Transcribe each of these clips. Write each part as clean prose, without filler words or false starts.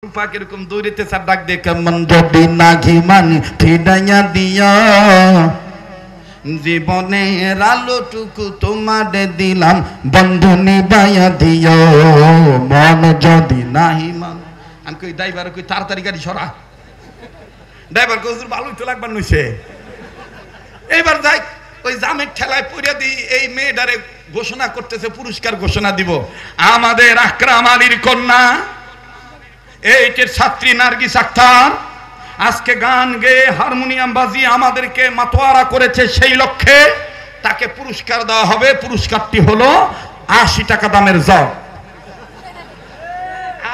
পাক এরকম দৌড়েতে স্যার ডাক দিয়ে কেমন যদি নাঘি মানি ফিডাইয়া দিও জীবনের আলোটুকু তোমারে দিলাম বন্ধু নিবাইয়া দিও মন যদি নাহি মান। আমি কই ড্রাইভার কই তাড়াতাড়ি গাড়ি সরা। ড্রাইভার কই ভালোই তো লাগবার নইছে। এইবার যাই ওই জামের ঠেলায় পড়িয়া দিই। এই মেয়েটারে ঘোষণা করতেছে পুরস্কার ঘোষণা দিব। আমাদের আকরাম আলীর কন্যা এইটের ছাত্রী নার্গিস আক্তার আজকে গান গেয়ে হারমোনিয়াম বাজিয়ে আমাদেরকে মাতোয়ারা করেছে। সেই লক্ষ্যে তাকে পুরস্কার দেওয়া হবে। পুরস্কারটি হলো ৮০ টাকা দামের জগ।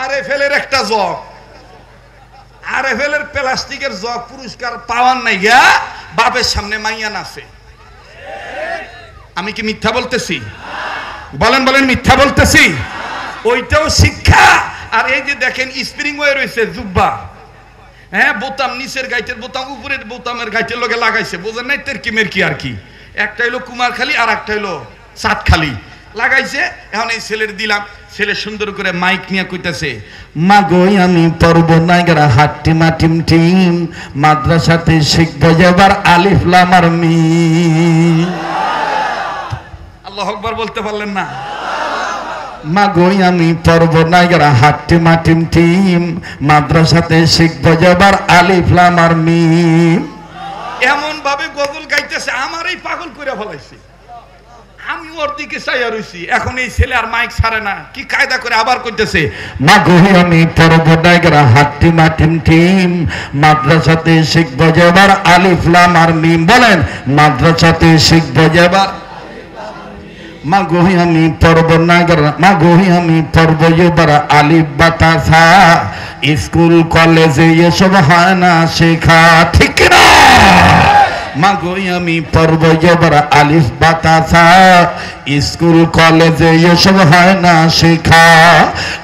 আরএফএলের একটা জগ, আরএফএলের প্লাস্টিকের জগ পুরস্কার পাওয়ার নাই গিয়া বাপের সামনে মাইয়া নাচে। আমি কি মিথ্যা বলতেছি? বলেন বলেন মিথ্যা বলতেছি? ওইটাও শিক্ষা। আর এই যে দেখেন স্প্রিং ওয়ে রয়েছে জুব্বা, হ্যাঁ বোতাম নিচের গাইটের বোতাম উপরের বোতামের গাইটের লগে লাগাইছে। বোঝেন নাই তেরকিমের কি আর কি। একটা হইলো কুমারখালী আর একটা হইলো চাঁদখালী লাগাইছে। এখন এই ছেলের দিলাম। ছেলে সুন্দর করে মাইক নিয়ে কইতেছে মাগোই আমি পড়ব নাইগারা হাট্টি মাটিম টিম মাদ্রাসাতে শিখবো এবার আলিফ লাম আর মিম। আল্লাহু আকবার বলতে পারলেন না? মাগোই আমি পড়ব নাইগারা হাট্টি মাটিম টিম মাদ্রাসাতে শিখবো এবার আলিফ লাম আর মিম। এমন ভাবে গজল গাইতেছে আমারই পাগল করে ফলাইছে। আমি ওর দিকে চাইয়া রইছি। এখন এই ছেলে আর মাইক ছাড়ে না, কি কায়দা করে আবার কইতেছে মাগোই আমি পড়ব নাইগারা হাট্টি মাটিম টিম মাদ্রাসাতে শিখবো এবার আলিফ লাম আর মিম। বলেন মাদ্রাসাতে শিখবো এবার মাগোই আমি পড়ব নাইগারা মাগোই আমি পড়ব এবার আলিফ বাতাসা স্কুল কলেজে এসব হয় না শেখা। ঠিক না? মাগোই আমি পড়ব এবার আলিফ বাতাসা স্কুল কলেজে এসব হয় না শেখা।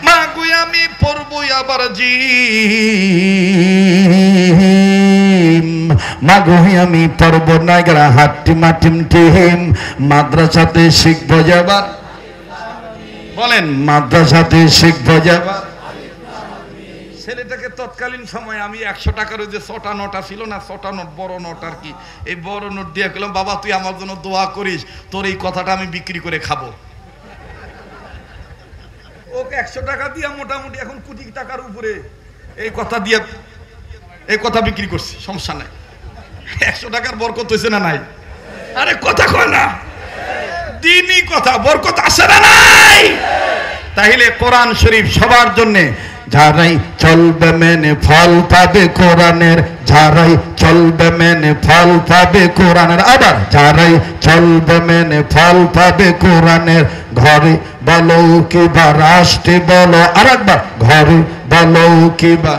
মাগোই আমি পড়ব আবার জিম মাগোই আমি পড়ব নাইগারা হাট্টি মাটিম টিম মাদ্রাসাতে শিখবো এবার। বলেন মাদ্রাসাতে শিখবো এবার। ছেলেটাকে তৎকালীন সময় আমি ১০০ টাকার ওই যে ৬টা নোট ছিল না, ৬টা নোট বড় নোট আর কি, এই বড় নোট দিয়ে গেলাম বাবা তুই আমার জন্য দোয়া করিস, তোর এই কথাটা আমি বিক্রি করে খাবো। ওকে ১০০ টাকা দিয়ে মোটামুটি এখন কোটি টাকার উপরে এই কথা দিয়ে এই কথা বিক্রি করছি। সমস্যা নাই। ১০০ টাকার বরকত হয়েছে না নাই? আরে কথা কয় না, দিনই কথা, বরকত আসে না নাই? তাইলে কোরআন শরীফ সবার জন্যে। যারাই চলবে মেনে ফল পাবে কোরআনের, যারাই চলবে মেনে ফল পাবে কোরআনের। আবার যারাই চলবে মেনে ফল পাবে কোরআনের। ঘরে বলো কিবা রাষ্ট্রে বলো, আরেকবার ঘরে বলো কিবা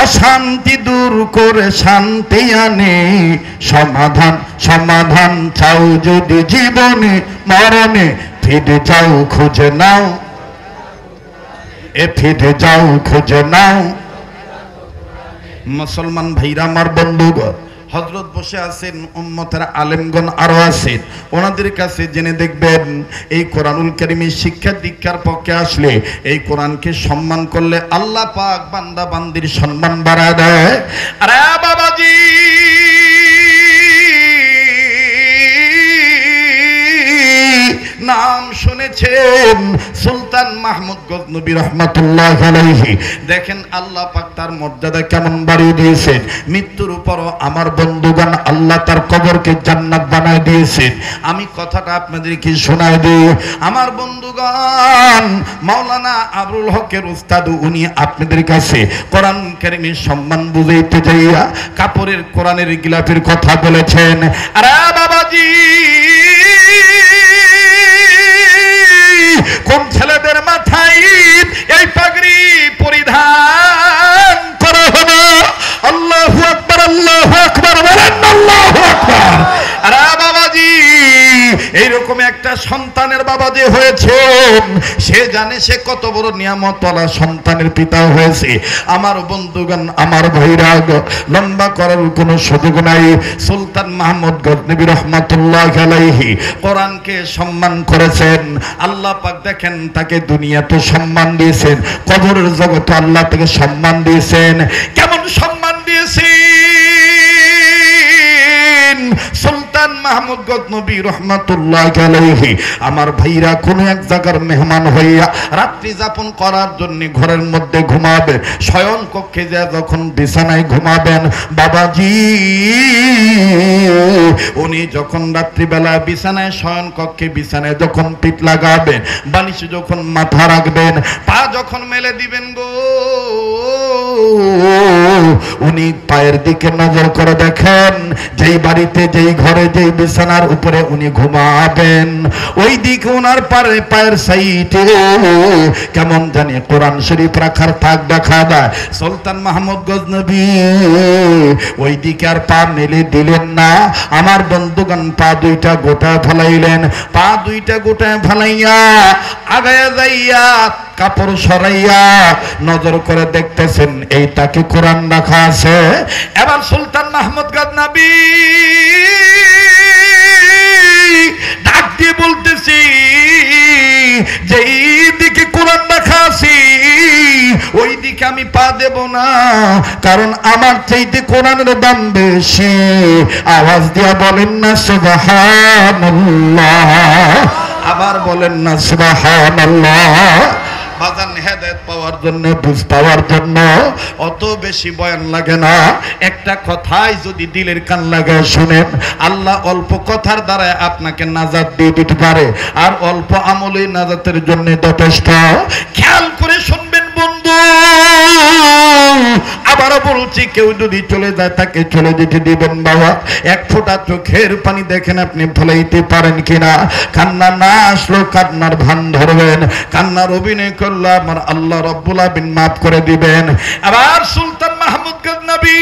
অশান্তি দূর করে শান্তি আনে। সমাধান সমাধান চাও যদি জীবনে মরণে ফিরে যাও খুঁজে নাও, এ ফিরে যাও খুঁজে নাও। মুসলমান ভাইরা আমার বন্ধুগণ, হযরত বসে আছেন, উম্মতের আলেমগণ আরো আছেন, ওনাদের কাছে জেনে দেখবেন এই কোরআনুল কারীমের শিক্ষা দীক্ষার পক্ষে আসলে এই কোরআনকে সম্মান করলে আল্লাহ পাক বান্দা বান্দির সম্মান বাড়ায় দেয়। আরে বাবাজি নাম শুনেছেন সুলতান মাহমুদ গজনবী রহমাতুল্লাহ আলাইহি। দেখেন আল্লাহ পাক তার মর্যাদা কেমন বাড়িয়ে দিয়েছেন। মৃত্যুর উপরও আমার বন্ধুগণ আল্লাহ তার কবরকে জান্নাত বানায় দিয়েছেন। আমি কথাটা আপনাদেরকে শোনায় দিই। আমার বন্ধুগণ মাওলানা আবুল হকের উস্তাদ উনি আপনাদের কাছে কোরআন কারীমের সম্মান বুঝাইতে যাইয়া কাপড়ের কোরআনের গিলাফের কথা বলেছেন। আরে বাবাজি কোন ছেলেদের মাথায় এই পাগড়ি পরিধান করা হলো? আল্লাহু আকবার, আল্লাহু আকবার, বলেন আল্লাহু আকবার। আরে বাবাজি এইরকম একটা সন্তানের বাবা যে হয়েছে বোন, সে জানে সে কত বড় নিয়ামতওয়ালা সন্তানের পিতা হয়েছে। আমার বন্ধুগণ, আমার ভাইরা, লম্বা করার কোনো সুযোগ নাই। সুলতান মাহমুদ গজনবী রহমাতুল্লাহি আলাইহি কোরআনকে সম্মান করেছেন। আল্লাহ পাক দেখেন তাকে দুনিয়াতে সম্মান দিয়েছেন, কবরের জগতে আল্লাহ তাকে সম্মান দিয়েছেন। কেমন সম্মান দিয়েছেন সুলতান মাহমুদ গজনবী রহমাতুল্লাহি আলাইহি। আমার ভাইরা, কোন এক জায়গার মেহমান হইয়া রাত্রি যাপন করার জন্য ঘরের মধ্যে ঘুমাবে, শয়ন কক্ষে যা যখন বিছানায় ঘুমাবেন, বাবাজি উনি যখন রাত্রিবেলা বিছানায় শয়ন কক্ষে বিছানায় যখন পিঠ লাগাবেন, বালিশে যখন মাথা রাখবেন, পা যখন মেলে দিবেন গো, উনি পায়ের দিকে নজর করে দেখেন যেই বাড়িতে, যেই ঘরে, যেই বিছানার উপরে উনি ঘুমাবেন, ওই দিকে ওনার পায়ের সাইডে কেমন জানি কোরআন শরীফ রাখার থাক দেখা দেয়। সুলতান মাহমুদ গজনবী ওই দিকে আর পা মেলে দিলেন না। আমার বন্ধুগণ, পা দুইটা গোটা ফেলাইলেন, পা দুইটা গোটা ফেলাইয়া আগায়া যাইয়া কাপড় সরাইয়া নজর করে দেখতেছেন এই তাকে কোরআন রাখা আছে। এবার সুলতান মাহমুদ গজনবী ডাক দিয়ে বলতেছি যে এই দিকে কোরআন রাখা আছে, ওই দিকে আমি পা দেব না, কারণ আমার চাইতে কোরআনের দাম বেশি। আওয়াজ দিয়া বলেন না সুবহানাল্লাহ, আবার বলেন না সুবহানাল্লাহ। বাজান, হেদায়েত পাওয়ার জন্য, বুঝ পাওয়ার জন্য অত বেশি বয়ান লাগে না। একটা কথাই যদি দিলের কান লাগায় শুনেন, আল্লাহ অল্প কথার দ্বারা আপনাকে নাজাত দিয়ে দিতে পারে, আর অল্প আমলেই নাজাতের জন্য যথেষ্ট। খেয়াল করে শুনবেন বন্ধু, আবারও বলছি, কেউ যদি চলে যায় তাকে চলে যেতে দিবেন বাবা। এক ফোঁটা চোখের পানি দেখেন আপনি ফেলাইতে পারেন কিনা। কান্না না আসলো কান্নার ভান ধরবেন, কান্নার অভিনয় করলে আমার আল্লাহ রব্বুল আলামিন মাফ করে দিবেন। আবার সুলতান মাহমুদ গজনবী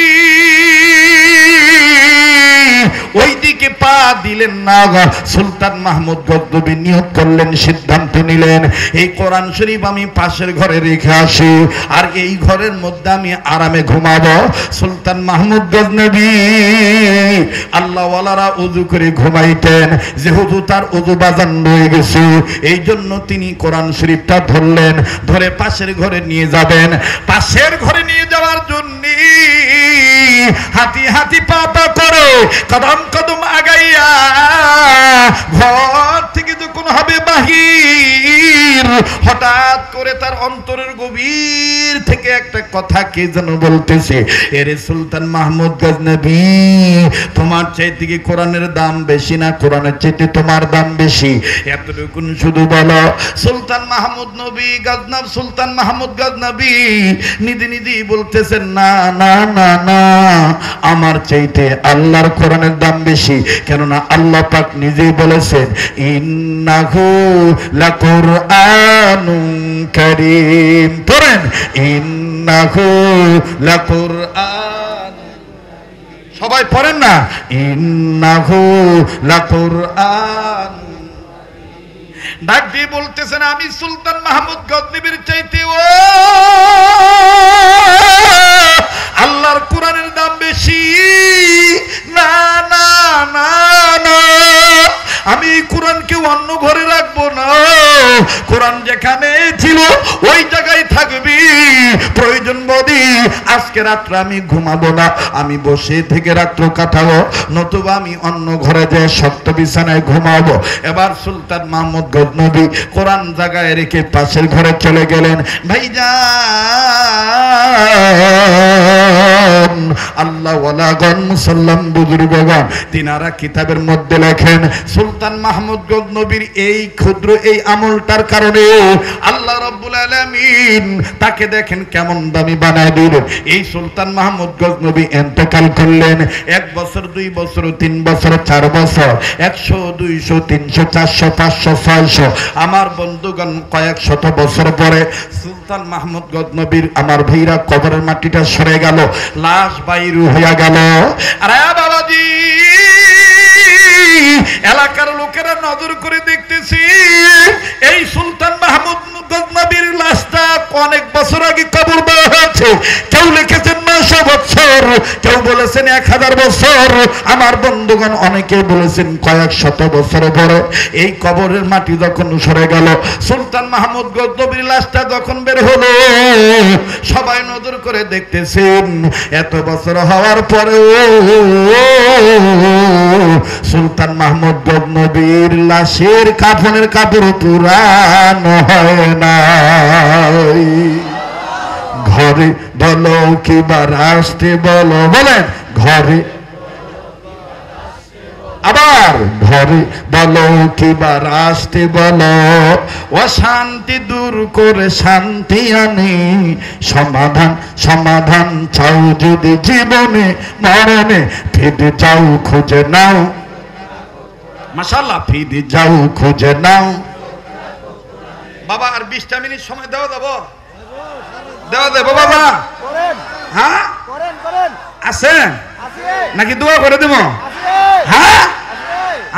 ওই দিকে পা দিলেন না। সুলতান মাহমুদ গজনবী নিয়ত করলেন, সিদ্ধান্ত নিলেন, এই কোরআন শরীফ আমি পাশের ঘরে রেখে আসি, আর এই ঘরের মধ্যে আমি আরামে ঘুমাবো। সুলতান মাহমুদ গজনবী আল্লাহ ওয়ালারা ওযু করে ঘুমাইতেন, যেহেতু তার ওযু বাজান রয়ে গেছে, এই জন্য তিনি কোরআন শরীফটা ধরলেন, ধরে পাশের ঘরে নিয়ে যাবেন। পাশের ঘরে নিয়ে যাওয়ার জন্য হাতি হাতি পা পা করে কদম কদম আগাইয়া ঘর থেকে যখন হবে বাহির, হঠাৎ করে তার অন্তরের গভীর থেকে একটা কথা কে যেন বলতেছে, এরে সুলতান মাহমুদ গজনবী, তোমার চাইতে কি কোরআনের দাম বেশি না কোরআনের চাইতে তোমার দাম বেশি? এতটুকুন শুধু বলো। সুলতান মাহমুদ নবী গজনব, সুলতান মাহমুদ গজনবী নিজে নিজেই বলতেছেন, না না না না, আমার চাইতে আল্লাহর কোরআনের দাম বেশি। কেননা আল্লাহ পাক নিজেই বলেছেন, ইন্নাহু লাকুরআনুন কারীম। পড়েন, ইন্নাহু লাকুরআন, সবাই পড়েন না, ইন্নাহু লাকুরআন। ডাক দিয়ে বলতেছেন, আমি সুলতান মাহমুদ গজনবীর চাইতে ও আল্লাহর কোরআনের দাম বেশি। না না না না, আমি কোরআনকে অন্য ঘরে রাখবো না, কোরআন যেখানে ছিল ওই জায়গায় থাকবি। প্রয়োজন বোধে আজকে রাত্রে আমি ঘুমাবো না, আমি বসে থেকে রাত্র কাটাবো, নতুবা আমি অন্য ঘরে যেয়ে শক্ত বিছানায় ঘুমাবো। এবার সুলতান মাহমুদ গজনবী কোরআন জায়গায় রেখে পাশের ঘরে চলে গেলেন। ভাইজান, আল্লাহ ওয়ালাগণ, মুসলমান বুজুর্গগণ, তিনারা কিতাবের মধ্যে লেখেন, সুলতান মাহমুদ গজনবীর এই ক্ষুদ্র এই আমলটার কারণে আল্লাহ রাব্বুল আলামিন তাকে দেখেন কেমন দামি বানায় দিলেন। এই সুলতান মাহমুদ গজনবী ইন্তেকাল করলেন। 1 বছর, 2 বছর, 3 বছর, 4 বছর, 100, 200, 300, 400, 500, 600, আমার বন্ধুগণ কয়েক শত বছর পরে সুলতান মাহমুদ গজনবীর আমার ভাইরা কবরের মাটিটা সরে গেল, লাশ বাইর হয়ে গেল। আরে বাবাজি, এলাকার লোকেরা নজর করে দেখতেছি এই সুলতান মাহমুদ গজনবীর লাশটা অনেক বছর আগে কবর দেওয়া হয়েছে। কেউ লিখেছেন 900 বছর, কেউ বলেছেন 1000 বছর, আমার বন্ধুগণ অনেকে বলেছেন কয়েক শত বছর পরে। এই কবরের মাটি যখন সরে গেল, সুলতান মাহমুদ গজনবীর লাশটা যখন বের হলো, সবাই নজর করে দেখতেছেন এত বছর হওয়ার পরেও সুলতান মাহমুদ গজনবীর লাশের কাফনের কাপড় পুরানো হয় না। ঘরে বলো কিবা রাষ্ট্রে বলো, বলেন ঘরে, আবার ঘরে বলো কিবা রাষ্ট্রে বলো, অশান্তি দূর করে শান্তি আনি, সমাধান সমাধান চাও যদি জীবনে মরণে, ফিরে যাও খুঁজে নাও, মাশাআল্লাহ ফিরে যাও খুঁজে নাও। বাবা আর 20টা মিনিট সময় দেওয়া যাবো, দেওয়া দেবো বাবা? হ্যাঁ আছেন নাকি দোয়া করে দেব? হ্যাঁ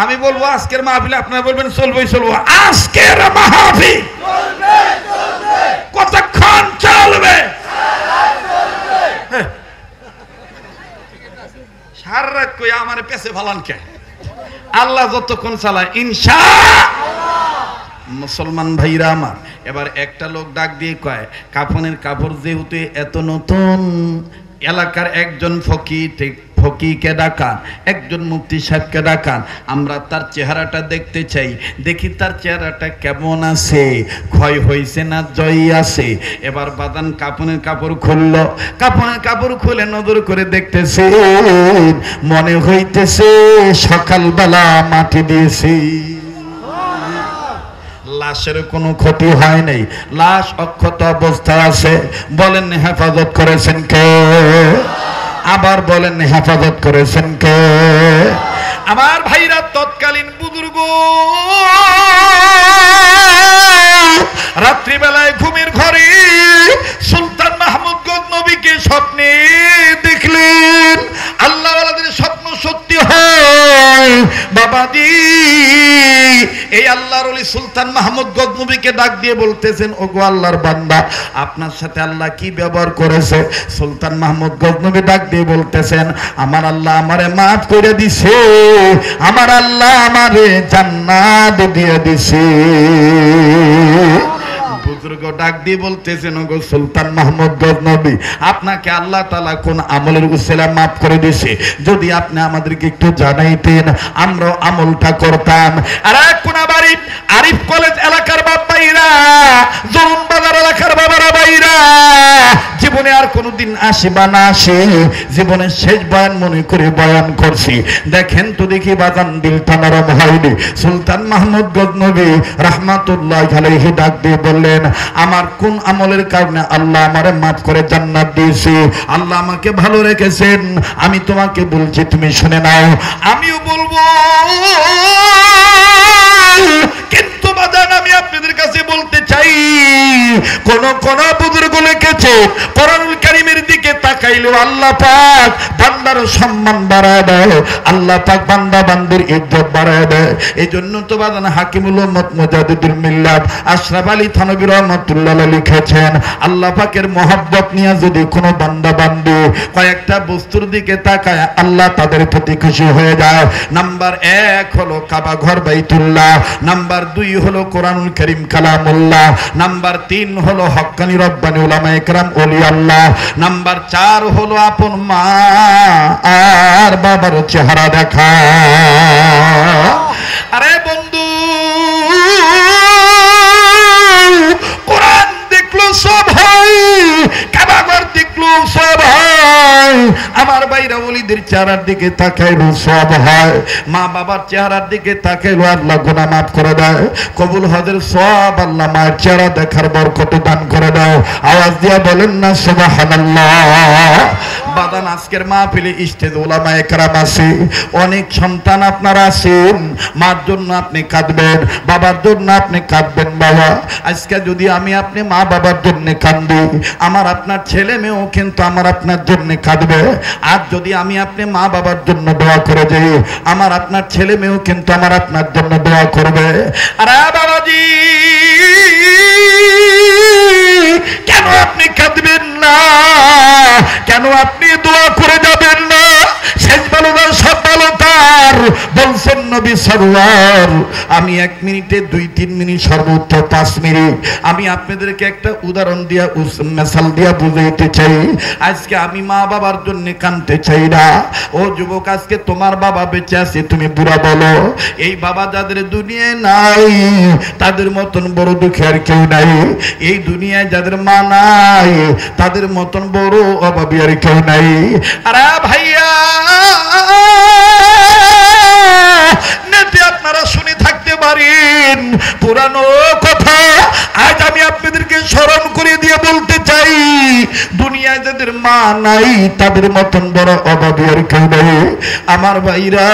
আমি বলবো আজকের মাহফিল, আপনারা বলবেন চলবেই চলবো। আজকের মাহফিল কতক্ষণ চলবে? সারা রাত কই আমার পেছে ফালান কে? আল্লাহ যতক্ষণ চালায় ইনশাআল্লাহ। মুসলমান ভাইরা আমার, এবার একটা লোক ডাক দিয়ে কয় কাফনের কাপড় যেহেতু এত নতুন, এলাকার একজন ফকিকে ডাকান, একজন মুফতি সাহেবকে ডাকান, আমরা তার চেহারাটা দেখতে চাই, দেখি তার চেহারাটা কেমন আছে, ক্ষয় হয়েছে না জয় আছে। এবার বাদান কাফনের কাপড় খুলল, কাফনের কাপড় খুলে নজর করে দেখতেছে, মনে হইতেছে সকালবেলা মাটি দিয়েছি, লাশের কোনো ক্ষতি হয় নাই, লাশ অক্ষত অবস্থায় আছে। বলেন হেফাজত করেছেন কে? আবার বলেন হেফাজত করেছেন কে? আমার ভাইরা, তৎকালীন বুজুর্গ রাত্রিবেলায় ঘুমের ঘরে সুলতান মাহমুদ গজনবীকে স্বপ্নে দেখলেন। আল্লাহ ওয়ালাদের স্বপ্ন সত্যি হয় বাবাজি। এই আল্লাহর ওলি সুলতান মাহমুদ গজনবীকে ডাক দিয়ে বলতেছেন, ওগো আল্লাহর বান্দা, আপনার সাথে আল্লাহ কি ব্যবহার করেছে? সুলতান মাহমুদ গজনবী ডাক দিয়ে বলতেছেন, আমার আল্লাহ আমারে মাফ করে দিছে, আমার আল্লাহ আমারে জান্নাত দিয়ে দিছে। বুজুর্গ ডাক দিয়ে বলতেছেন, ওগো সুলতান মাহমুদ গজনবী, আপনাকে আল্লাহ তাআলা কোন আমলের উসিলা মাফ করে দিয়েছে? যদি আপনি আমাদেরকে একটু জানাইতেন, আমরা আমলটা করতাম। আর কোনাবাড়ি আরিফ কলেজ এলাকার বাবাইরা, জরুন বাজার এলাকার বাবারা বাইরা, জীবনে আর কোনোদিন আসিবা না আসে, জীবনের শেষ বয়ান মনে করে বয়ান করছি। দেখেন তো দেখি বাজান, দিলটা নরম হয়নি। সুলতান মাহমুদ গজনবী রাহমাতুল্লাহ আলাইহি ডাক দিয়ে বললেন, আমার কোন আমলের কারণে আল্লাহ আমারে মাফ করে জান্নাত দিয়েছে, আল্লাহ আমাকে ভালো রেখেছেন, আমি তোমাকে বলছি, তুমি শুনে নাও। আমিও বলবো, কিন্তু বাজান আমি আপনাদের কাছে বলতে চাই, কোন কোন বুজুর্গ লিখেছে কোরআনুল কারীমের দিকে তাকাইলেও আল্লাহ পাক বান্দার সম্মান বাড়ায় দেয়, আল্লাহ পাক বান্দা বান্দির ইজ্জত বাড়ায় দেয়। এই জন্য তো বাজান হাকিমুল উম্মত মুজাদ্দিদুল মিল্লাত আশরাফ আলী থানভী রাহমাতুল্লাহ লিখেছেন, আল্লাহ পাকের মহব্বত নিয়ে যদি কোনো বান্দা বান্দি কয়েকটা বস্তুর দিকে তাকায়, আল্লাহ তাদের প্রতি খুশি হয়ে যায়। নাম্বার 1 হলো কাবা ঘর বাইতুল্লাহ, নাম্বার 2 হলো কোরআনুল কারীম কালামুল্লাহ, নাম্বার 3 হলো হক্কানি রব্বানি উলামায়ে কেরাম ওলি আল্লাহ, নাম্বার 4 হলো আপন মা আর বাবার চেহারা দেখা। আরে বন্ধু, কোরআন দেখলো সব হয়, কাবা ঘর দেখলো সব হয়, আমার বাইরা ওলিদের চেহারার দিকে তাকাইলো সব হয়, মা বাবার চেহারার দিকে তাকাইলো আল্লাহ গুনাহ মাফ করে দেয়, কবুল হজের সব আল্লাহ মায়ের চেহারা দেখার বরকত দান করে দাও। আওয়াজ দিয়া বলেন না সুবহানাল্লাহ। বাদান আজকের মাহফিলে ইস্তেদ উলামায়ে কেরাম আছে, অনেক সন্তান আপনারা আছেন, মার জন্য আপনি কাঁদবেন, বাবার জন্য আপনি কাঁদবেন। বাবা আজকে যদি আমি আপনি মা বাবার জন্য কাঁদি, আমার আপনার ছেলে মেয়েও কিন্তু আমার আপনার জন্য কাঁদবে। আর যদি আমি আপনি মা বাবার জন্য দোয়া করে যাই, আমার আপনার ছেলে মেয়েও কিন্তু আমার আপনার জন্য দোয়া করবে। আরে বাবাজি কেন আপনি কাঁদবেন না? কেন আপনি দোয়া করে যাবেন না? শেষ ভালো না সব ভালো তার বলছেন নবী সরওয়ার। আমি 1 মিনিটে 2-3 মিনিট সর্বোচ্চ 5 মিনিট আমি আপনাদেরকে একটা উদাহরণ দিয়া মেসাল দিয়া বুঝাইতে চাই। আজকে আমি মা বাবার জন্য কাঁদতে চাই না। ও যুবক আজকে তোমার বাবা বেঁচে আছে, তুমি বুড়া বলো। এই বাবা যাদের দুনিয়ায় নাই তাদের মতন বড় দুঃখী আর কেউ নাই। এই দুনিয়ায় যাদের মা নাই তাদের মতন বড় অভাবী আর কেউ নাই। আরে ভাইয়া নেটে আপনারা শুনে থাকতে পারেন পুরানো কথা, আজ আমি আপনাদেরকে স্মরণ করে দিয়ে বলতে চাই, দুনিয়ায় যাদের মা নাই তাদের মতন বড় অভাবী আর কেউ নেই। আমার ভাইরা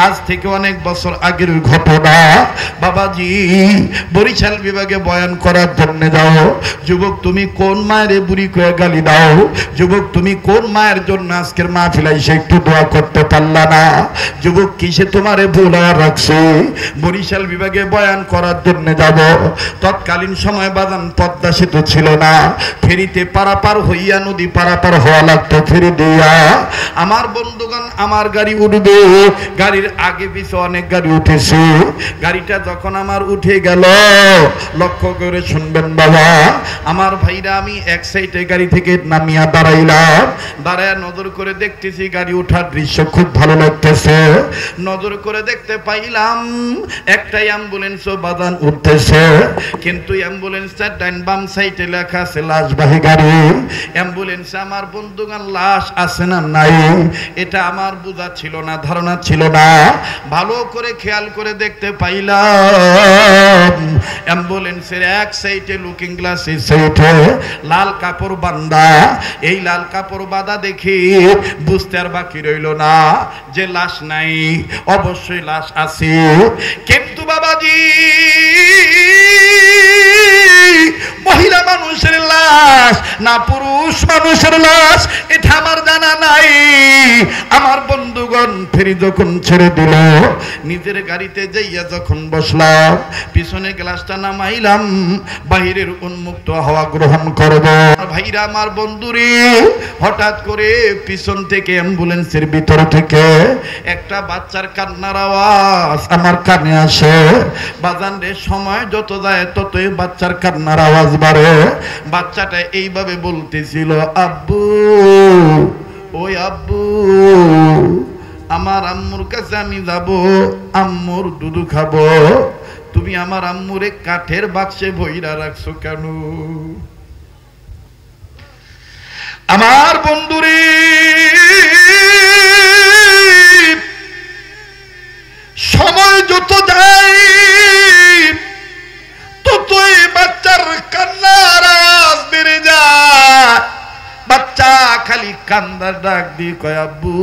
আজ থেকে অনেক বছর আগের ঘটনা। বাবাজি বরিশাল বিভাগে বয়ান করার জন্য যাও। যুবক তুমি কোন মায়ের বুড়ি করে গালি দাও? যুবক তুমি কোন মায়ের জন্য আজকের মাহফিলে এসে একটু দোয়া করতে পারলা না? যুবক কিসে তোমারে ভুলা রাখছে? বরিশাল বিভাগে বয়ান করার জন্য যাব। তৎকালীন সময় বাজান পদ্মা সেতু ছিল না, ফেরিতে পারাপার হইয়া নদী পারাপার হওয়া লাগতো ফেরি দিয়া। আমার বন্ধুগণ আমার গাড়ি উঠবে, গাড়ির আগে পিছে অনেক গাড়ি উঠেছে। গাড়িটা যখন আমার উঠে গেল, লক্ষ্য করে শুনবেন বাবা আমার ভাইরা, আমি এক সাইডে গাড়ি থেকে নামিয়া দাঁড়াইলাম। দাঁড়ায় নজর করে দেখতেছি গাড়ি ওঠার দৃশ্য খুব ভালো লাগতেছে। নজর করে দেখতে পাইলাম একটা অ্যাম্বুলেন্সও বাদান উঠতেছে, কিন্তু অ্যাম্বুলেন্সটার ডান বাম সাইডে লেখা আছে লাশবাহী গাড়ি। অ্যাম্বুলেন্সে আমার বন্ধুগণ লাশ আছে না নাই এটা আমার বোঝা ছিল না, ধারণা ছিল না। ভালো করে খেয়াল করে দেখতে পাইলাম অ্যাম্বুলেন্সের এক সাইডে লুকিং গ্লাসে সাইডে লাল কাপড় বাঁধা। এই লাল কাপড় বাঁধা দেখি বুঝতে আর বাকি রইল না যে লাশ নাই, অবশ্যই লাশ আছে। কিন্তু বাবাজি মহিলা মানুষের লাশ না পুরুষ মানুষের লাশ এটা আমার জানা নাই। আমার বন্ধুগণ ফেরি যখন ছেড়ে দিল, নিজের গাড়িতে যাইয়া যখন বসলাম, পিছনে গ্লাসটা নামাইলাম, বাহিরের উন্মুক্ত হাওয়া গ্রহণ করব। ভাইরা আমার বন্ধুরে, হঠাৎ করে পিছন থেকে অ্যাম্বুলেন্সের ভিতর থেকে একটা বাচ্চার কান্নার আওয়াজ আমার কানে আসে। বাজান রে সময় যত যায় ততই বাচ্চার কান্নার আওয়াজ বাড়ে। বাচ্চাটা এইভাবে বলতেছিল, আব্বু ওই আব্বু আমার আম্মুর কাছে আমি যাব, আম্মুর দুধু খাবো, তুমি আমার আম্মুরে কাঠের বাক্সে ভইরা রাখছো কেন? আমার বন্ধুরে সময় যত যায় ততই বাচ্চার কান্নার আওয়াজ বেড়ে যায়। বাচ্চা খালি কান্দার ডাক দিয়ে কয়, আব্বু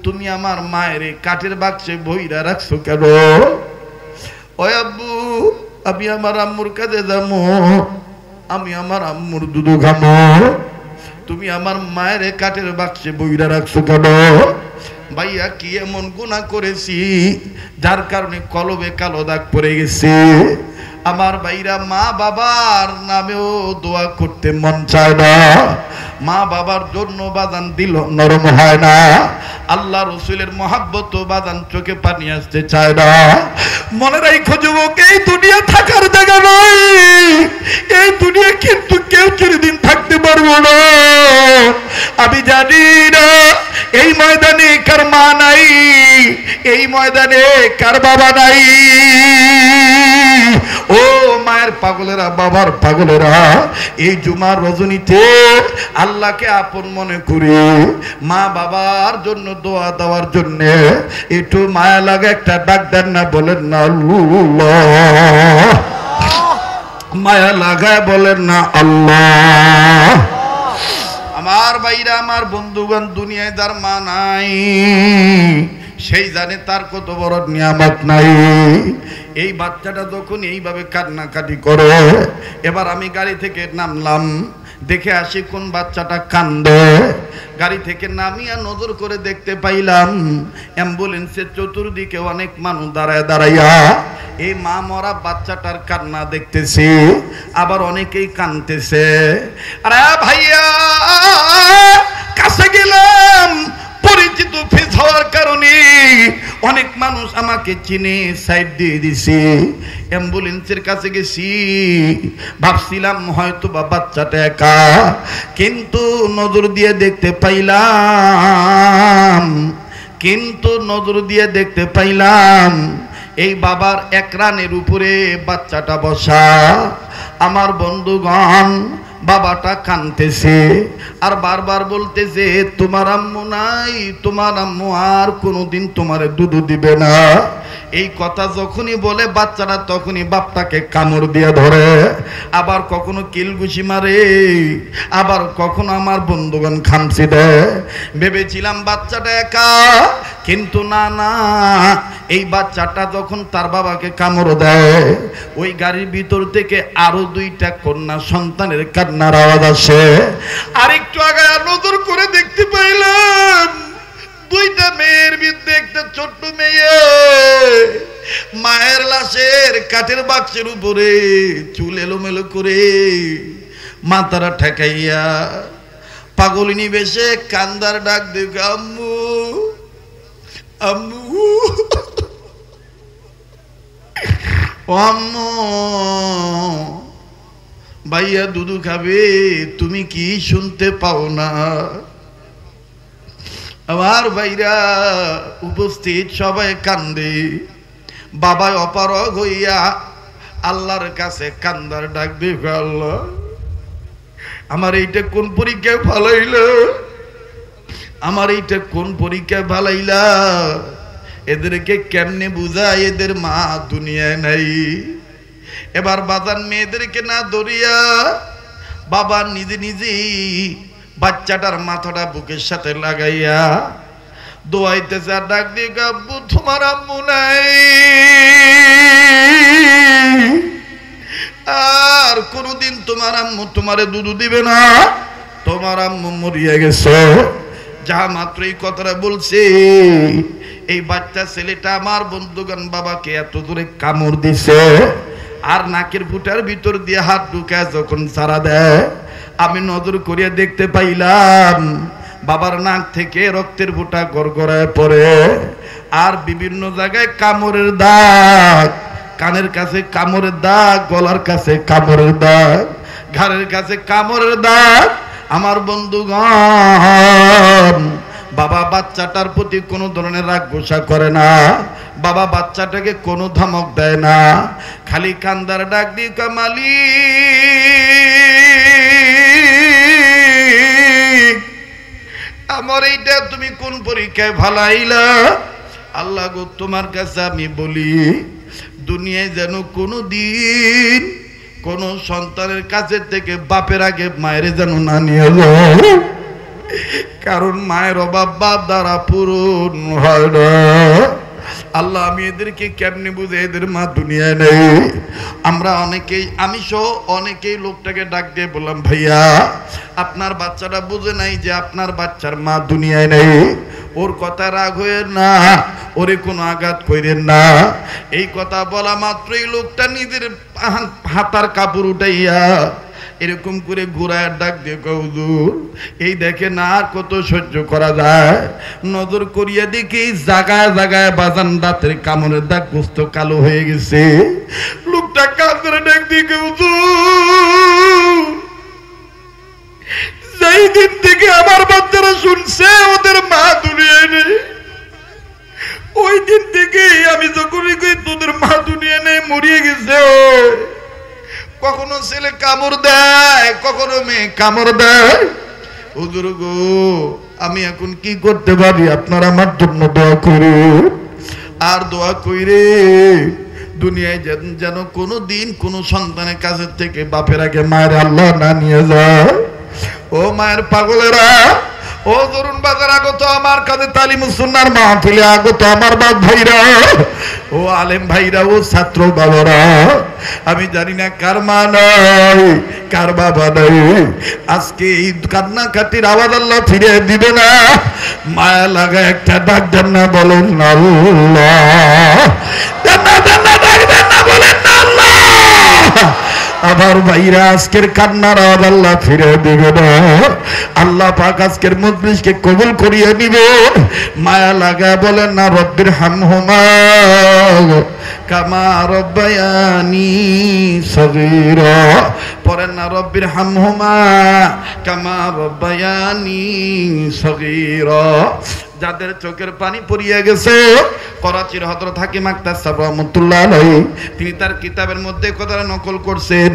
তুমি আমার মায়ের কাঠের বাক্সে ভইরা রাখছো কেন? ওই আব্বু আমি আমার আম্মুর কাছে যাবো, আমি আমার আম্মুর দুধ খাবো, তুমি আমার মায়ের কাঠের বাক্সে বইরা রাখছো কেন? ভাইয়া কি এমন গুনাহ করেছি যার কারণে কলবে কালো দাগ পড়ে গেছে? আমার ভাইরা মা বাবার নামেও দোয়া করতে মন চায় না, মা বাবার জন্য বাদান দিল নরম হয় না, আল্লাহ রসুলের মহাব্বত বাদান চোখে পানি আসতে চায় না। মনে রাখো যুবক, এই দুনিয়া থাকার জায়গা নয়, এই দুনিয়া কিন্তু কেউ চিরদিন থাকতে পারবো না। আমি জানি না এই ময়দানে কার মা নাই, এই ময়দানে কার বাবা নাই। ও মায়ের পাগলেরা, বাবার পাগলেরা, এই জুমার রজনীতে আল্লাহকে আপন মনে করে মা বাবার জন্য দোয়া দেওয়ার জন্য একটু মায়া লাগে একটা ডাক দেন না, বলেন না আল্লাহ, মায়া লাগায় বলেন না আল্লাহ। আমার ভাই ভাইরা আমার বন্ধুগণ, দুনিয়ায় যার মা নাই সেই জানে তার কত বড় নিয়ামত নাই। এই বাচ্চাটা যখন এইভাবে কান্নাকাটি করে, এবার আমি গাড়ি থেকে নামলাম, দেখে আসি কোন বাচ্চাটা কান্দে। গাড়ি থেকে নামিয়া নজর করে দেখতে পাইলাম অ্যাম্বুলেন্সের চতুর্দিকে অনেক মানুষ দাঁড়ায় দাঁড়াইয়া এই মা মরা বাচ্চাটার কান্না দেখতেছি, আবার অনেকেই কাঁদতেছে। আরে ভাইয়া, কাছে গেলাম, পরিচিত ফেস হওয়ার কারণে অনেক মানুষ আমাকে চিনে সাইড দিয়ে দিছে। অ্যাম্বুলেন্সের কাছে গেছি, ভাবছিলাম হয়তো বা বাচ্চাটা একা, কিন্তু নজর দিয়ে দেখতে পাইলাম এই বাবার একরানের উপরে বাচ্চাটা বসা। আমার বন্ধুগণ, বাবাটা কাঁদতেছে আর বারবার বলতেছে, তোমার আম্মু নাই, তোমার আম্মু আর কোনোদিন তোমারে দুধ দিবে না। এই কথা যখনই বলে বাচ্চাটা তখনই বাপটাকে কামড় দিয়ে ধরে, আবার কখনো কিলঘুষি মারে, আবার কখনো আমার বন্ধুগণ খামচি দেয়। ভেবেছিলাম বাচ্চাটা একা, কিন্তু না না, এই বাচ্চাটা যখন তার বাবাকে কামড় দেয়, ওই গাড়ির ভিতর থেকে আরো দুইটা কন্যা সন্তানের কান্নার আওয়াজ আসে। আর একটু আগে নজর করে দেখতে পাইলাম দুইটা মেয়ের বিরুদ্ধে একটা ছোট্ট মেয়ে মায়ের লাশের কাঠের বাক্সের উপরে চুল এলোমেলো করে মাথাটা ঠেকাইয়া পাগলিনী বেশে কান্দার ডাক দেখ, আম্মু আম্মু, আম্মু, ভাইয়া দুধু খাবে, তুমি কি শুনতে পাও না? আমার ভাইরা উপস্থিত সবাই কান্দে। বাবা অপারগ হইয়া আল্লাহর কাছে কান্দার ডাক দিবে, আল্লাহ আমার এইটা কোন পরীক্ষায় ভালাইল, আমার এইটা কোন পরীক্ষায় ভালাইলা, এদেরকে কেমনে বুঝায় এদের মা দুনিয়ায় নাই। এবার বাজান মেয়েদেরকে না ধরিয়া বাবা নিজে নিজেই বাচ্চাটার মাথাটা বুকের সাথে লাগাইয়া দোয়াইতেছে আর ডাক দিয়ে, আব্বু তোমার আম্মু নাই, আর কোনদিন তোমার আম্মু তোমারে দুধ দিবে না, তোমার আম্মু মরিয়া গেছে। যাহা মাত্র এই কথাটা বলছে, এই বাচ্চা ছেলেটা আমার বন্ধুগণ বাবাকে এত দূরে কামড় দিছে, আর নাকের ফুটার ভিতর দিয়ে হাত ঢুকায় যখন সারা দেয়, আমি নজর করিয়া দেখতে পাইলাম বাবার নাক থেকে রক্তের ফুটা গড়গড়ায় পড়ে, আর বিভিন্ন জায়গায় কামড়ের দাগ, কানের কাছে কামড়ের দাগ, গলার কাছে কামড়ের দাগ, ঘাড়ের কাছে কামড়ের দাগ। আমার বন্ধুগণ, বাবা বাচ্চাটার প্রতি কোনো ধরনের রাগ গোসা করে না, বাবা বাচ্চাটাকে কোনো ধমক দেয় না, খালি কান্দার ডাক দিয়ে, কামালি আমার এইটা তুমি কোন পরীক্ষায় ভালাইলা? আল্লাহ গো, তোমার কাছে আমি বলি, দুনিয়ায় যেন কোনো দিন কোন সন্তানের কাছে থেকে বাপের আগে মায়ের যেন না নিয়ে যায়, কারণ মায়ের অভাব বাপ দ্বারা পূরণ হয় না। আল্লাহ, আমি এদেরকে কেমনে বুঝে, এদের মা দুনিয়ায় নেই। আমরা অনেকেই, আমি সহ অনেকেই লোকটাকে ডাক দিয়ে বললাম, ভাইয়া আপনার বাচ্চাটা বুঝে নাই যে আপনার বাচ্চার মা দুনিয়ায় নেই, ওর কথা রাগ হয়ে না, ওরে কোনো আঘাত করেন না। এই কথা বলা মাত্রই লোকটা নিজের হাতার কাপড় উঠাইয়া এরকম করে ঘোরায় ডাক দিয়ে, হুজুর এই দেখে না আর কত সহ্য করা যায়, নজর করিয়া দেখি জায়গায় জায়গায় বাজান দাঁতের কামড়ের দাগ, গোস্ত কালো হয়ে গেছে। লোকটা কাঁদরে ডাক দিয়ে, হুজুর যেই দিন থেকে আমার বাচ্চারা শুনছে ওদের মা দুনিয়ায় নেই, ওই দিন থেকে আমি যখনই কই তোদের মা দুনিয়া নেই, মরিয়ে গেছে। কখনো ছেলে কামড় দেয়, কখনো মেয়ে কামড় দেয়। হুজুর গো, আমি এখন কি করতে পারি? আপনারা আমার জন্য দোয়া করুন, আর দোয়া কইরে দুনিয়ায় যেন কোনো দিন কোনো সন্তানের কাছে থেকে বাপের আগে মায়ের আল্লাহ না নিয়ে যায়। ও মায়ের পাগলেরা, ও তরুণ বাজার আগত আমার কাছে তালিমুস সুন্নাহর মাহফিলে আগত আমার বাপ ভাইরা, ও আলেম ভাইরা, ও ছাত্র বাবারা, আমি জানি না কার মা নাই কার বাবা নাই, আজকে এই কান্নাকাটির আওয়াজ আল্লাহ ফিরে দিবে না। মায়া লাগা একটা ডাক দেন না, বলেন আল্লাহ, দেন না ডাক দেন না, বলেন আল্লাহ। আবার ভাইরা আজকের কান্নার আওয়াজ আল্লাহ ফিরে দিবে না। আল্লাহ পাক আজকের মজলিসকে কবুল করিয়ে নিবে। মায়া লাগা বলেন না, রব্বির হামহুমা কামা রব্বায়ানি সগীরা, পড়েন না রব্বির হামহুমা কামা রব্বায়ানি সগীরা। যাদের চোখের পানি পড়িয়ে গেছে, করাচির হযরত হাকিম আক্তার সাহেব রাহমাতুল্লাহ আলাইহি, তিনি তার কিতাবের মধ্যে কথাটা নকল করছেন।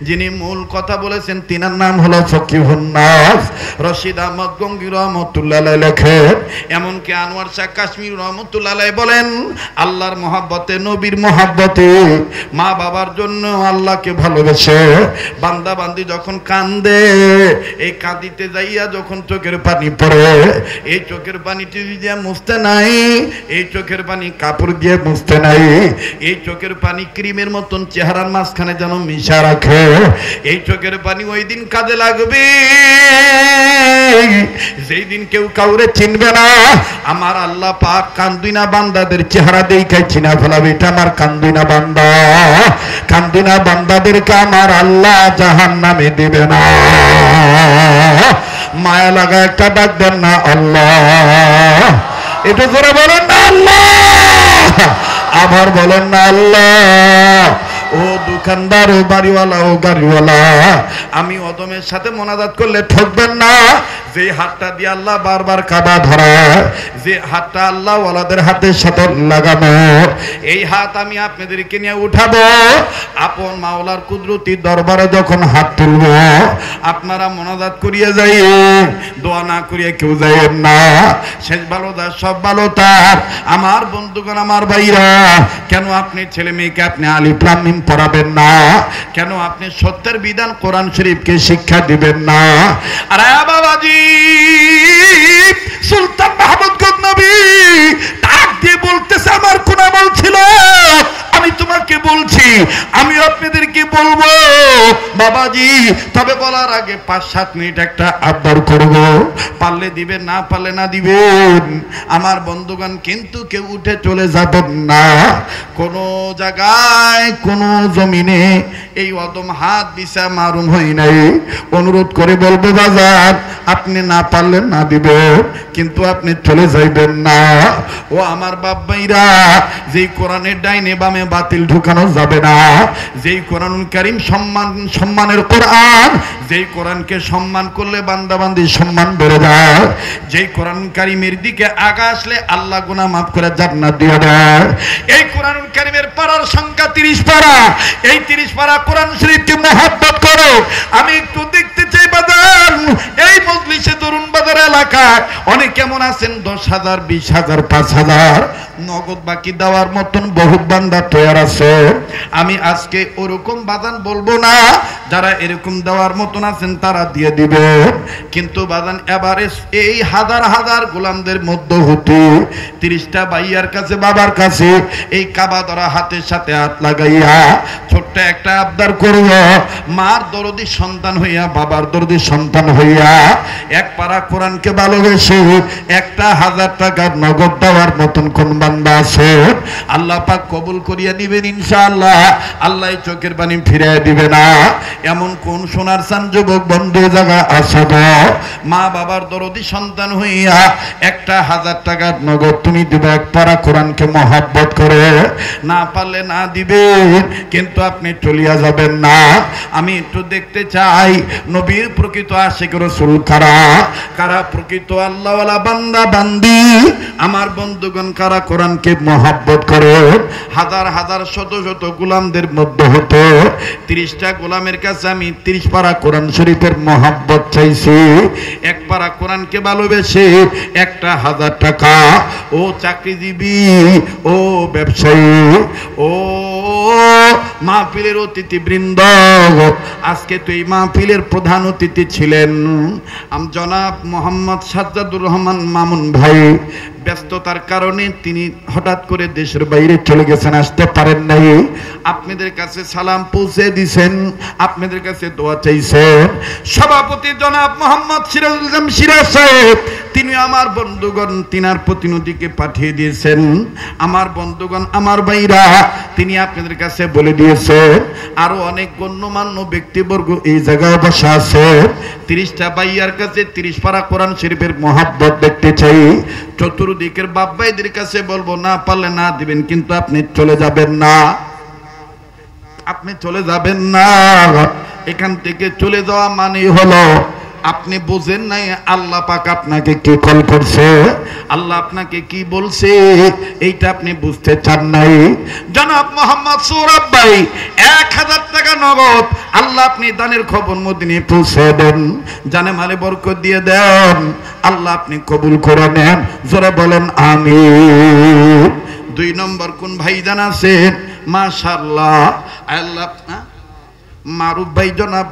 যিনি মূল কথা বলেছেন তিনার নাম হলো ফকিহুন নাস রশিদ আহমদ গঙ্গী রাহমাতুল্লাহ আলাইহি লেখেন। এমনকি আনোয়ার শাহ কাশ্মীর রাহমাতুল্লাহ আলাইহি বলেন, আল্লাহর মহব্বতে, নবীর মহব্বতে, মা বাবার জন্য আল্লাহকে ভালোবেসে বান্দা বান্দি যখন কান্দে, এই কাঁদিতে যাইয়া যখন চোখের পানি পড়ে, এই চোখের পানি টিভি দিয়ে মুছতে নাই, এই চোখের পানি কাপড় দিয়ে মুছতে নাই, এই চোখের পানি ক্রিমের মতন চেহারার মাঝখানে যেন মিশা রাখে। এই চোখের পানি ওই দিন কাজে লাগবে যেই দিন কেউ কাউরে চিনবে না। আমার আল্লাহ পাক কান্দিনা বান্দাদের চেহারা দেখাই চিনা ফেলাবে, এটা আমার কান্দিনা বান্দা। কান্দিনা বান্দাদেরকে আমার আল্লাহ জাহান্নামে দিবে না। মায়া লাগা একটা ডাক দেন না আল্লাহ, এটা জোরে বলেন না আল্লাহ, আবার বলেন না আল্লাহ। ও দোকানদার, ও বাড়িওয়ালা, ও গাড়িওয়ালা, আমি অদমের সাথে মোনাজাত করলে ঠকবেন না। যে হাতটা দিয়ে আল্লাহ বারবার কাবা ধরা, যে হাতটা আল্লাহ ওয়ালাদের হাতের সাথে লাগানো, এই হাত আমি আপনাদেরকে নিয়ে উঠাবো। আপন মাওলার কুদরতি দরবারে যখন হাত তুলব, আপনারা মোনাজাত করিয়ে যাই, দোয়া না করিয়ে কেউ যাইয়েন না। শেষ ভালো তার, সব ভালো তার। আমার বন্ধুগণ, আমার ভাইরা, কেন আপনি ছেলে মেয়েকে আপনি আলিফ লাম মিম পড়াবেন না? কেন আপনি সত্যের বিধান কোরআন শরীফকে শিক্ষা দিবেন না? আরে বাবাজি, সুলতান মাহমুদ গজনবী ডাক দিয়ে বলতেছে, আমার কোন আমল ছিল? আমি তোমাকে বলছি, আমি আপনাদেরকে বলবো বাবাজি, তবে বলার আগে 5-7 মিনিট একটা আবদার করব, পারলে দিবেন, না পারলে না দিবেন। আমার বন্ধুগণ, কিন্তু কেউ উঠে চলে যাবেন না। কোন জায়গায়, কোন জমিনে এই অদম হাত দিশা মারুম হই নাই। অনুরোধ করে বলবো বাজার, আপনি না পারলেন না দিবেন, কিন্তু আপনি চলে যাইবেন না। ও আমার বাপ ভাইরা, যেই কোরআনের ডাইনে বামে বাতিল ঢুকানো যাবে না, যেই কোরআনুল কারীম সম্মানের কোরআন, যেই কোরআনকে সম্মান করলে বান্দা বান্দি সম্মান বেড়ে যায়, যেই কোরআন কারীমের দিকে আগা আসলে আল্লাহ গুনাহ মাফ করে জান্নাত দিয়ে দেয়। এই কোরআনুল কারীমের পারার সংখ্যা 30 পারা। এই 30 পারা কোরআন শরীফকে মহব্বত করো। আমি একটু দেখতে চাই বাজার, এই মজলিসে তরুণ বাজার এলাকায় অনেক কেমন আছেন, 10,000, 20,000, 5,000 নগদ বাকি দেওয়ার মতন বহুত বান্দা তৈরি আছে। আমি আজকে ওরকম বাদান বলবো না, যারা এরকম দেওয়ার মতন আছেন তারা দিয়ে দিবে। কিন্তু বাদান এবারে এই হাজার হাজার গোলামদের মধ্যে হতে 30টা ভাইয়ার কাছে, বাবার কাছে এই কাবা ধরা হাতের সাথে হাত লাগাইয়া ছোট্ট একটা আবদার করব। মার দরদি সন্তান হইয়া, বাবার দরদি সন্তান হইয়া এক পারা কোরআনকে ভালোবেসে 1,000 টাকার নগদ দেওয়ার মতন কোন বান্দা আছে? আল্লাহ পাক কবুল করিয়া দিবেন ইনশাআল্লাহ। আল্লাহ চোখের পানি ফিরিয়ে দিবে না। এমন কোন সোনার চান যুবক বন্ধু জায়গা আছে গো, মা বাবার দরদি সন্তান হইয়া 1,000 টাকার নগদ তুমি দিবে এক পারা কোরআনকে মহব্বত করে? না পারলে না দিবেন, কিন্তু আপনি চলিয়া যাবেন না। আমি একটু দেখতে চাই নবীর প্রকৃত আশিক রাসূল কারা, কারা প্রকৃত আল্লাহওয়ালা বান্দা বান্দি। আমার বন্ধুগণ, কারা কোরআনকে মহব্বত করে? হাজার হাজার শত শত গোলামদের মধ্যে হতো 30টা গোলামের কাছে আমি 30 পারা কোরআন শরীফের মহব্বত চাইছি। এক পারা কোরআনকে ভালোবেসে 1,000 টাকা ও চাকরিজীবী, ও ব্যবসায়ী, ও মাহফিলের অতিথিবৃন্দ, আজকে তো এই মাহফিলের প্রধান অতিথি ছিলেন জনাব মোহাম্মদ সাজ্জাদুর রহমান মামুন ভাই। ব্যস্ততার কারণে তিনি হঠাৎ করে দেশের বাইরে চলে গেছেন, আসতে পারেন নাই। আপনাদের কাছে সালাম পৌঁছে দিয়েছেন, আপনাদের কাছে দোয়া চাইছেন। সভাপতি জনাব মোহাম্মদ সিরাজুল ইসলাম সিরাজ সাহেব, তিনি আমার বন্ধুগণ তিনার প্রতিনিধিকে পাঠিয়ে দিয়েছেন। আমার বন্ধুগণ, আমার ভাইরা, তিনি আপনাদের কাছে বলে দিয়েছেন আরো অনেক গণ্যমান্য ব্যক্তিবর্গ এই জায়গায় বসা আছে। 30টা ভাইয়ার কাছে 30 পারা কোরআন শরীফের মহাব্বত দেখতে চাই। চতুর্দিকের বাপ ভাইদের কাছে বলবো, না পারলে না দিবেন, কিন্তু আপনি চলে যাবেন না, আপনি চলে যাবেন না। এখান থেকে চলে যাওয়া মানে হলো আপনি বুঝেন নাই আল্লাহ পাক আপনাকে কি কল করছে, আল্লাহ আপনাকে কি বলছে, এইটা আপনি বুঝতে চান নাই। জনাব মোহাম্মদ সৌরভ ভাই 1000 টাকা নগদ আল্লাহ আপনি দানের খবর মদিনে পৌঁছে দেন, জানে মালে বরকত দিয়ে দেন, আল্লাহ আপনি কবুল করে নেন। জোরে বলেন আমিন। 2 নম্বর কোন ভাইজান আছেন? মাশাআল্লাহ, আল্লাহ মারুফ ভাই জনাব